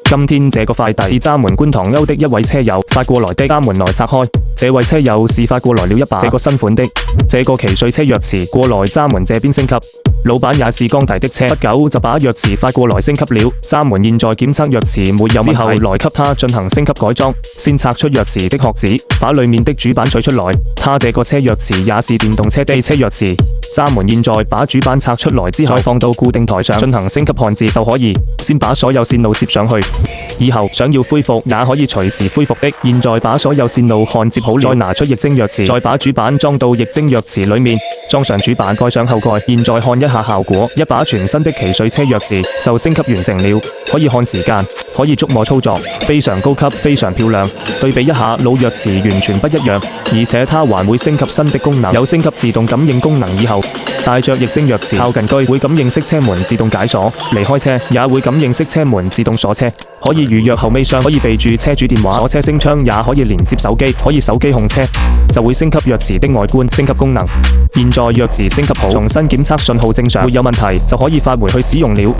今天這個快遞是閘門觀塘歐的一位車友發過來的，閘門內拆開，這位車友是發過來了一把這個新款的，這個奇瑞車鑰匙過來閘門這邊升級，老闆也是剛提的車，不久就把鑰匙發過來升級了。閘門現在檢測鑰匙沒有問題，之後來給他進行升級改裝，先拆出鑰匙的殼子，把裡面的主板取出來。他這個車鑰匙也是電動車的車鑰匙。閘門現在把主板拆出來之後，再放到固定台上進行升級焊接就可以。先把所有線路接上去，以後想要恢復也可以隨時恢復的。現在把所有線路焊接好了，再拿出液晶鑰匙，再把主板裝到液晶鑰匙裡面，裝上主板，蓋上後蓋。現在看一下效果，一把全新的奇瑞車鑰匙就升級完成了，可以看時間，可以觸摸操作，非常高級，非常漂亮。對比一下老鑰匙完全不一樣，而且它還會升級新的功能，有升級自動感應功能以後，帶着液晶鑰匙靠近居會感應式車門自動解鎖，離開車也會感應式車門自動鎖車，可以預約後尾箱，可以備註車主電話，鎖車升窗也可以連接手機，可以手機控車，就會升級鑰匙的外觀，升級功能。現在鑰匙升級好，重新檢測信號正常，沒有問題就可以發回去使用了。